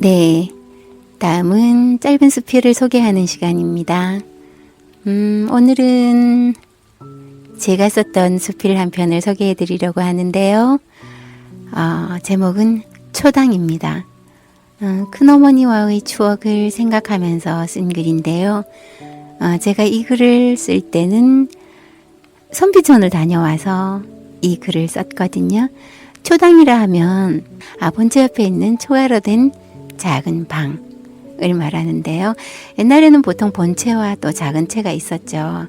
네, 다음은 짧은 수필을 소개하는 시간입니다. 오늘은 제가 썼던 수필 한 편을 소개해 드리려고 하는데요. 제목은 초당입니다. 큰어머니와의 추억을 생각하면서 쓴 글인데요. 제가 이 글을 쓸 때는 선비촌을 다녀와서 이 글을 썼거든요. 초당이라 하면 본체 옆에 있는 초가로 된 작은 방을 말하는데요. 옛날에는 보통 본체와 또 작은 채가 있었죠.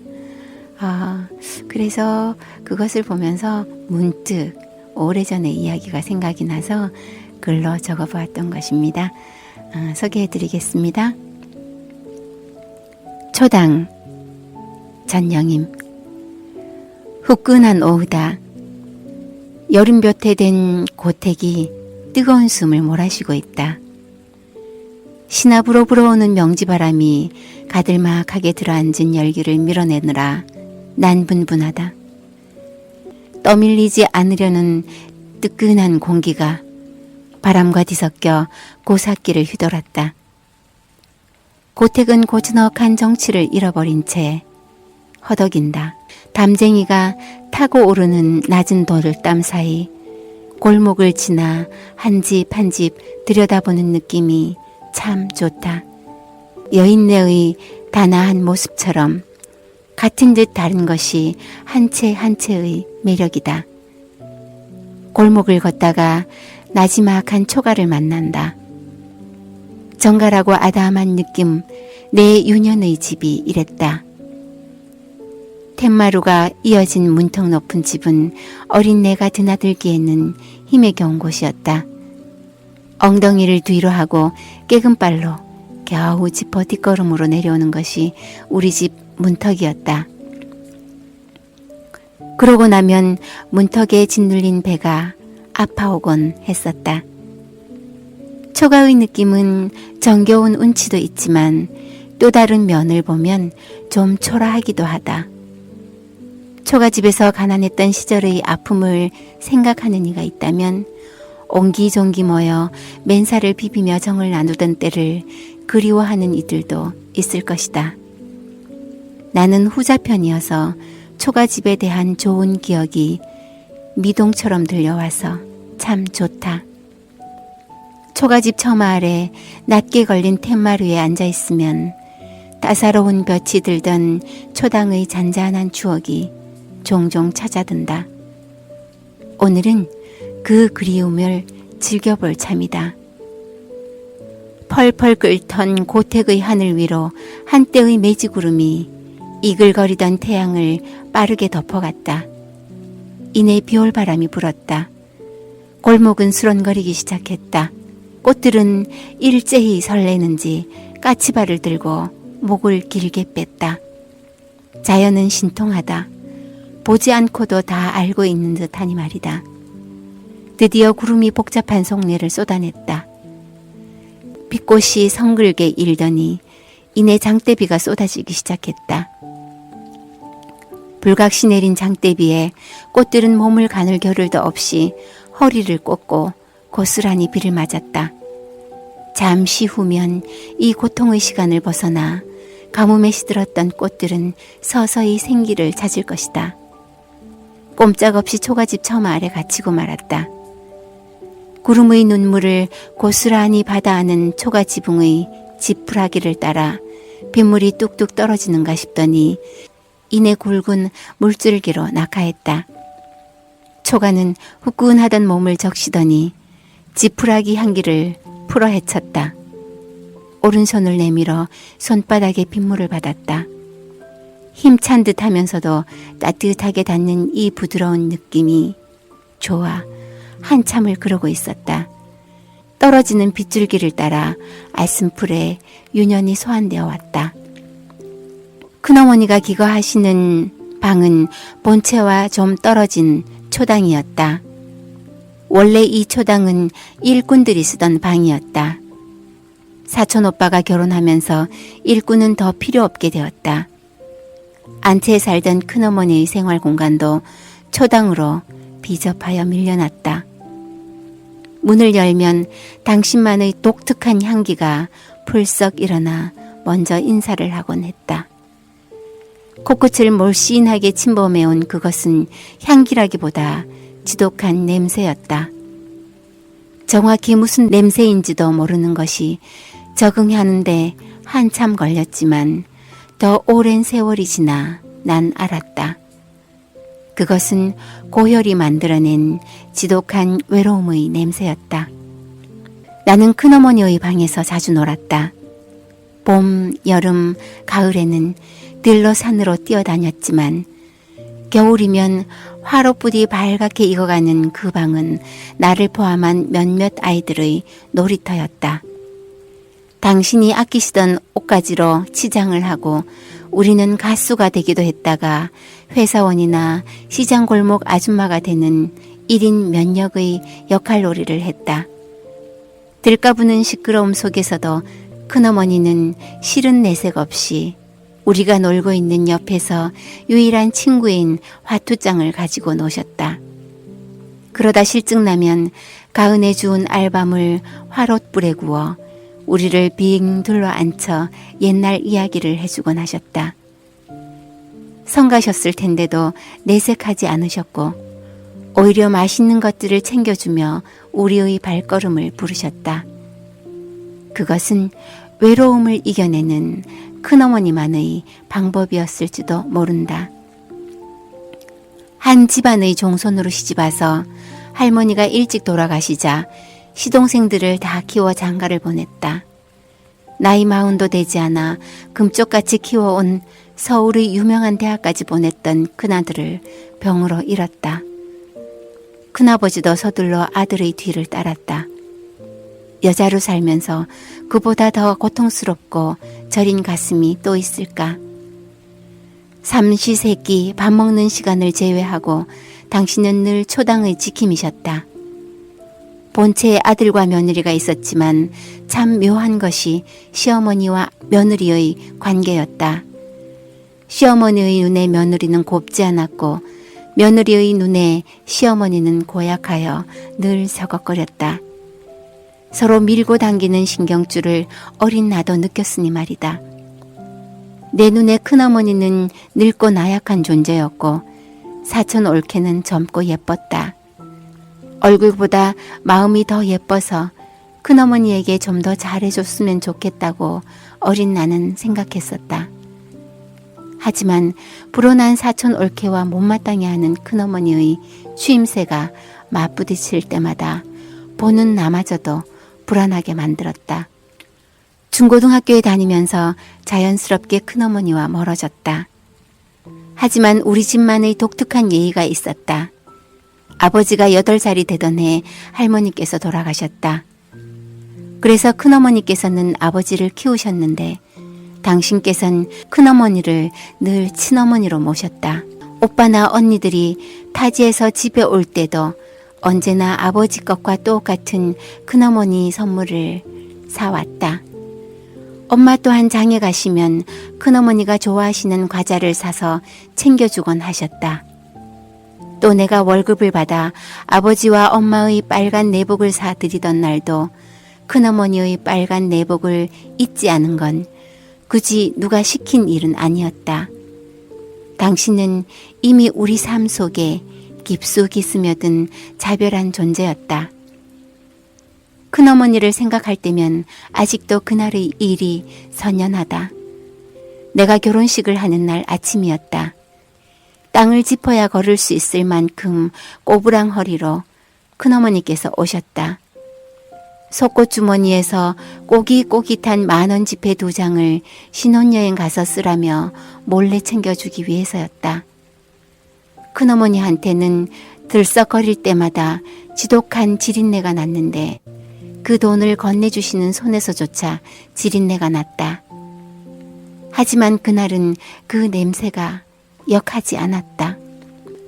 그래서 그것을 보면서 문득 오래전의 이야기가 생각이 나서 글로 적어보았던 것입니다. 소개해 드리겠습니다. 초당, 전영임. 후끈한 오후다. 여름볕에 된 고택이 뜨거운 숨을 몰아쉬고 있다. 시나브로 불어오는 명지바람이 가들막하게 들어앉은 열기를 밀어내느라 난분분하다. 떠밀리지 않으려는 뜨끈한 공기가 바람과 뒤섞여 고사끼를 휘돌았다. 고택은 고즈넉한 정취를 잃어버린 채 허덕인다. 담쟁이가 타고 오르는 낮은 돌담 사이 골목을 지나 한 집 한 집 들여다보는 느낌이 참 좋다. 여인네의 단아한 모습처럼 같은 듯 다른 것이 한 채 한 채의 매력이다. 골목을 걷다가 나지막한 초가를 만난다. 정갈하고 아담한 느낌, 내 유년의 집이 이랬다. 툇마루가 이어진 문턱 높은 집은 어린 내가 드나들기에는 힘에 겨운 곳이었다. 엉덩이를 뒤로 하고 깨금발로 겨우 짚어 뒷걸음으로 내려오는 것이 우리 집 문턱이었다. 그러고 나면 문턱에 짓눌린 배가 아파오곤 했었다. 초가의 느낌은 정겨운 운치도 있지만 또 다른 면을 보면 좀 초라하기도 하다. 초가집에서 가난했던 시절의 아픔을 생각하는 이가 있다면 옹기종기 모여 맨살을 비비며 정을 나누던 때를 그리워하는 이들도 있을 것이다. 나는 후자편이어서 초가집에 대한 좋은 기억이 미동처럼 들려와서 참 좋다. 초가집 처마 아래 낮게 걸린 툇마루에 앉아있으면 따사로운 볕이 들던 초당의 잔잔한 추억이 종종 찾아든다. 오늘은 그 그리움을 즐겨볼 참이다. 펄펄 끓던 고택의 하늘 위로 한때의 매지구름이 이글거리던 태양을 빠르게 덮어갔다. 이내 비올바람이 불었다. 골목은 수런거리기 시작했다. 꽃들은 일제히 설레는지 까치발을 들고 목을 길게 뺐다. 자연은 신통하다. 보지 않고도 다 알고 있는 듯하니 말이다. 드디어 구름이 복잡한 속내를 쏟아냈다. 빛꽃이 성글게 일더니 이내 장대비가 쏟아지기 시작했다. 불각시 내린 장대비에 꽃들은 몸을 가눌 겨를도 없이 허리를 꽂고 고스란히 비를 맞았다. 잠시 후면 이 고통의 시간을 벗어나 가뭄에 시들었던 꽃들은 서서히 생기를 찾을 것이다. 꼼짝없이 초가집 처마 아래 갇히고 말았다. 구름의 눈물을 고스란히 받아안은 초가지붕의 지푸라기를 따라 빗물이 뚝뚝 떨어지는가 싶더니 이내 굵은 물줄기로 낙하했다. 초가는 후끈하던 몸을 적시더니 지푸라기 향기를 풀어 헤쳤다. 오른손을 내밀어 손바닥에 빗물을 받았다. 힘찬 듯 하면서도 따뜻하게 닿는 이 부드러운 느낌이 좋아 한참을 그러고 있었다. 떨어지는 빗줄기를 따라 알씀풀에 유년이 소환되어 왔다. 큰어머니가 기거하시는 방은 본체와 좀 떨어진 초당이었다. 원래 이 초당은 일꾼들이 쓰던 방이었다. 사촌 오빠가 결혼하면서 일꾼은 더 필요 없게 되었다. 안채에 살던 큰어머니의 생활 공간도 초당으로 비접하여 밀려났다. 문을 열면 당신만의 독특한 향기가 풀썩 일어나 먼저 인사를 하곤 했다. 코끝을 몰씬하게 침범해온 그것은 향기라기보다 지독한 냄새였다. 정확히 무슨 냄새인지도 모르는 것이 적응하는데 한참 걸렸지만 더 오랜 세월이 지나 난 알았다. 그것은 고혈이 만들어낸 지독한 외로움의 냄새였다. 나는 큰어머니의 방에서 자주 놀았다. 봄, 여름, 가을에는 들러 산으로 뛰어다녔지만 겨울이면 화로불이 발갛게 익어가는 그 방은 나를 포함한 몇몇 아이들의 놀이터였다. 당신이 아끼시던 옷가지로 치장을 하고 우리는 가수가 되기도 했다가 회사원이나 시장골목 아줌마가 되는 1인 면역의 역할놀이를 했다. 들까부는 시끄러움 속에서도 큰어머니는 싫은 내색 없이 우리가 놀고 있는 옆에서 유일한 친구인 화투장을 가지고 노셨다. 그러다 실증나면 가은에 주운 알밤을 화롯불에 구워 우리를 빙 둘러앉혀 옛날 이야기를 해주곤 하셨다. 성가셨을 텐데도 내색하지 않으셨고 오히려 맛있는 것들을 챙겨주며 우리의 발걸음을 부르셨다. 그것은 외로움을 이겨내는 큰어머니만의 방법이었을지도 모른다. 한 집안의 종손으로 시집와서 할머니가 일찍 돌아가시자 시동생들을 다 키워 장가를 보냈다. 나이 40도 되지 않아 금쪽같이 키워온 서울의 유명한 대학까지 보냈던 큰아들을 병으로 잃었다. 큰아버지도 서둘러 아들의 뒤를 따랐다. 여자로 살면서 그보다 더 고통스럽고 저린 가슴이 또 있을까? 삼시세끼 밥 먹는 시간을 제외하고 당신은 늘 초당의 지킴이셨다. 본체에 아들과 며느리가 있었지만 참 묘한 것이 시어머니와 며느리의 관계였다. 시어머니의 눈에 며느리는 곱지 않았고 며느리의 눈에 시어머니는 고약하여 늘 서걱거렸다. 서로 밀고 당기는 신경줄을 어린 나도 느꼈으니 말이다. 내 눈에 큰어머니는 늙고 나약한 존재였고 사촌 올케는 젊고 예뻤다. 얼굴보다 마음이 더 예뻐서 큰어머니에게 좀 더 잘해줬으면 좋겠다고 어린 나는 생각했었다. 하지만 불어난 사촌 올케와 못마땅해 하는 큰어머니의 추임새가 맞부딪힐 때마다 보는 나마저도 불안하게 만들었다. 중고등학교에 다니면서 자연스럽게 큰어머니와 멀어졌다. 하지만 우리 집만의 독특한 예의가 있었다. 아버지가 8살이 되던 해 할머니께서 돌아가셨다. 그래서 큰어머니께서는 아버지를 키우셨는데 당신께서는 큰어머니를 늘 친어머니로 모셨다. 오빠나 언니들이 타지에서 집에 올 때도 언제나 아버지 것과 똑같은 큰어머니 선물을 사왔다. 엄마 또한 장에 가시면 큰어머니가 좋아하시는 과자를 사서 챙겨주곤 하셨다. 또 내가 월급을 받아 아버지와 엄마의 빨간 내복을 사드리던 날도 큰어머니의 빨간 내복을 잊지 않은 건 굳이 누가 시킨 일은 아니었다. 당신은 이미 우리 삶 속에 깊숙이 스며든 자별한 존재였다. 큰어머니를 생각할 때면 아직도 그날의 일이 선연하다. 내가 결혼식을 하는 날 아침이었다. 땅을 짚어야 걸을 수 있을 만큼 꼬부랑 허리로 큰어머니께서 오셨다. 속옷 주머니에서 꼬깃꼬깃한 10,000원 지폐 2장을 신혼여행 가서 쓰라며 몰래 챙겨주기 위해서였다. 큰어머니한테는 들썩거릴 때마다 지독한 지린내가 났는데 그 돈을 건네주시는 손에서조차 지린내가 났다. 하지만 그날은 그 냄새가 역하지 않았다.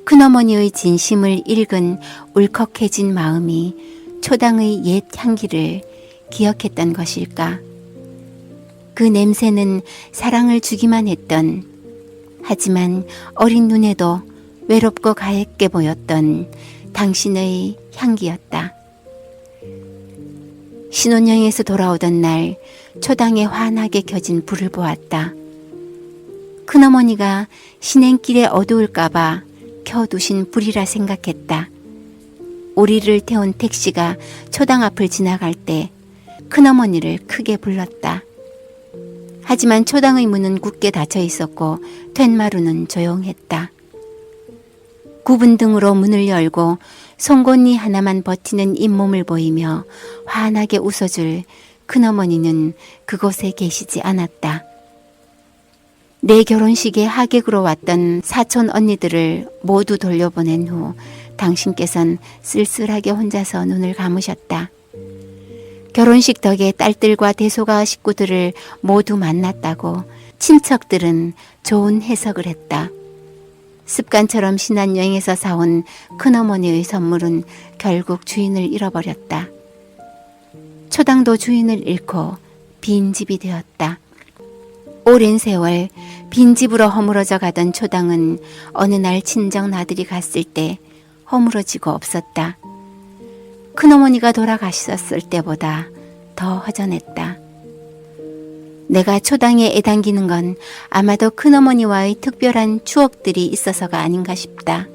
큰어머니의 진심을 읽은 울컥해진 마음이 초당의 옛 향기를 기억했던 것일까? 그 냄새는 사랑을 주기만 했던, 하지만 어린 눈에도 외롭고 가엾게 보였던 당신의 향기였다. 신혼여행에서 돌아오던 날 초당에 환하게 켜진 불을 보았다. 큰어머니가 신행길에 어두울까봐 켜두신 불이라 생각했다. 우리를 태운 택시가 초당 앞을 지나갈 때 큰어머니를 크게 불렀다. 하지만 초당의 문은 굳게 닫혀 있었고 툇마루는 조용했다. 굽은 등으로 문을 열고 송곳니 하나만 버티는 잇몸을 보이며 환하게 웃어줄 큰어머니는 그곳에 계시지 않았다. 내 결혼식에 하객으로 왔던 사촌 언니들을 모두 돌려보낸 후 당신께선 쓸쓸하게 혼자서 눈을 감으셨다. 결혼식 덕에 딸들과 대소가 식구들을 모두 만났다고 친척들은 좋은 해석을 했다. 습관처럼 신혼여행에서 사온 큰어머니의 선물은 결국 주인을 잃어버렸다. 초당도 주인을 잃고 빈집이 되었다. 오랜 세월 빈집으로 허물어져 가던 초당은 어느 날 친정 나들이 갔을 때 허물어지고 없었다. 큰어머니가 돌아가셨을 때보다 더 허전했다. 내가 초당에 애당기는 건 아마도 큰어머니와의 특별한 추억들이 있어서가 아닌가 싶다.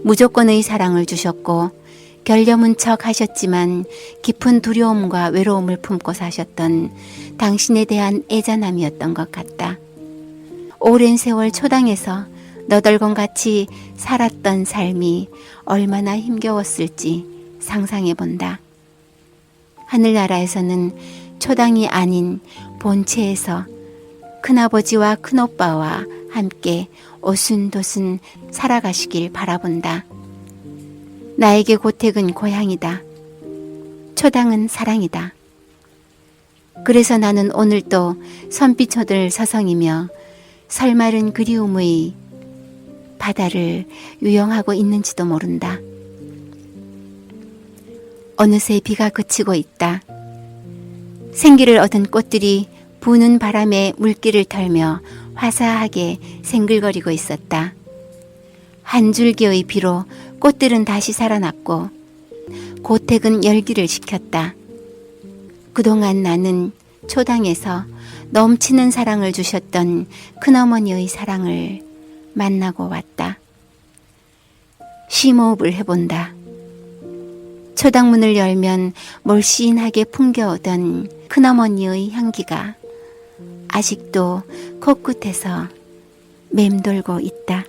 무조건의 사랑을 주셨고 결려문 척 하셨지만 깊은 두려움과 외로움을 품고 사셨던 당신에 대한 애잔함이었던 것 같다. 오랜 세월 초당에서 너덜건같이 살았던 삶이 얼마나 힘겨웠을지 상상해 본다. 하늘나라에서는 초당이 아닌 본체에서 큰아버지와 큰오빠와 함께 오순도순 살아가시길 바라본다. 나에게 고택은 고향이다. 초당은 사랑이다. 그래서 나는 오늘도 선비초들 서성이며 설마른 그리움의 바다를 유영하고 있는지도 모른다. 어느새 비가 그치고 있다. 생기를 얻은 꽃들이 부는 바람에 물기를 털며 화사하게 생글거리고 있었다. 한 줄기의 비로 꽃들은 다시 살아났고 고택은 열기를 식혔다. 그동안 나는 초당에서 넘치는 사랑을 주셨던 큰어머니의 사랑을 만나고 왔다. 심호흡을 해본다. 초당문을 열면 몰씬하게 풍겨오던 큰어머니의 향기가 아직도 코끝에서 맴돌고 있다.